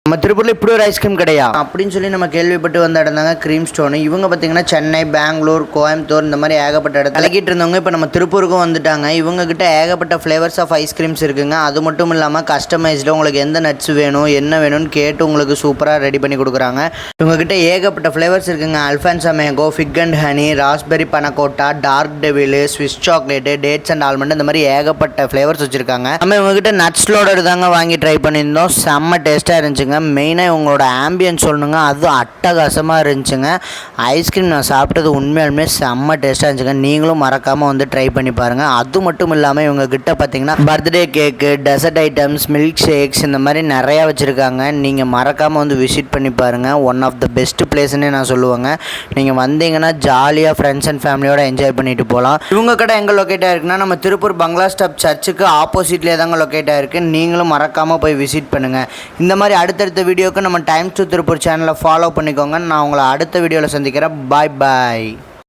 நம்ம திருப்பூரில் இப்படி ஒரு ஐஸ்கிரீம் கிடையா அப்படின்னு சொல்லி நம்ம கேள்விப்பட்டு வந்த இடம் தாங்க க்ரீம் ஸ்டோனு. இவங்க பார்த்தீங்கன்னா சென்னை, பெங்களூர், கோயம்புத்தூர் இந்த மாதிரி ஏகப்பட்ட இடத்துல விளக்கிட்டு இருந்தவங்க இப்போ நம்ம திருப்பூருக்கும் வந்துட்டாங்க. இவங்ககிட்ட ஏகப்பட்ட ஃப்ளேவர்ஸ் ஆஃப் ஐஸ்கிரீம்ஸ் இருக்குங்க. அது மட்டும் இல்லாமல் கஸ்டமைஸ்டு உங்களுக்கு எந்த நட்ஸ் வேணும் என்ன வேணும்னு கேட்டு உங்களுக்கு சூப்பராக ரெடி பண்ணி கொடுக்குறாங்க. இவங்ககிட்ட ஏகப்பட்ட ஃப்ளேவர்ஸ் இருக்குங்க. Alphonso mango, fig and honey, raspberry panna cotta, dark devil, Swiss chocolate, dates and almond இந்த மாதிரி ஏகப்பட்ட ஃப்ளேவர்ஸ் வச்சுருக்காங்க. நம்ம இவங்ககிட்ட நட்ஸ் லோடர் தாங்க வாங்கி ட்ரை பண்ணியிருந்தோம். செம்ம டேஸ்ட்டாக இருந்துச்சுங்க. மெயினாக உங்களோட ஆம்பியன்ஸ் சொல்லணுங்க, அதுவும் அட்டகாசமாக இருந்துச்சுங்க. ஐஸ்கிரீம் நான் சாப்பிட்டது உண்மையாலுமே செம்ம டேஸ்ட்டாக இருந்துச்சுங்க. நீங்களும் மறக்காமல் வந்து ட்ரை பண்ணி பாருங்கள். அது மட்டும் இல்லாமல் இவங்க கிட்ட பார்த்தீங்கன்னா birthday cake, dessert items, milk shakes இந்த மாதிரி நிறையா வச்சுருக்காங்க. நீங்கள் மறக்காமல் வந்து விசிட் பண்ணி பாருங்கள். ஒன் ஆஃப் த பெஸ்ட் பிளேஸ்ன்னு நான் சொல்லுவேங்க. நீங்கள் வந்தீங்கன்னா ஜாலியாக ஃப்ரெண்ட்ஸ் அண்ட் ஃபேமிலியோட என்ஜாய் பண்ணிட்டு போகலாம். இவங்க கடை எங்கே லொக்கேட் ஆகிருக்குன்னா நம்ம திருப்பூர் பங்களா ஸ்டாப் சர்ச்சுக்கு ஆப்போசிட்லேயே தாங்க லொக்கேட் ஆகிருக்கு. நீங்களும் மறக்காமல் போய் விசிட் பண்ணுங்கள். இந்த மாதிரி அடுத்தடுத்த வீடியோக்கு நம்ம டைம்ஸ் டு திருப்பூர் சேனலை ஃபாலோ பண்ணிக்கோங்க. நான் உங்களை அடுத்த வீடியோவில் சந்திக்கிறேன். பாய் பாய்.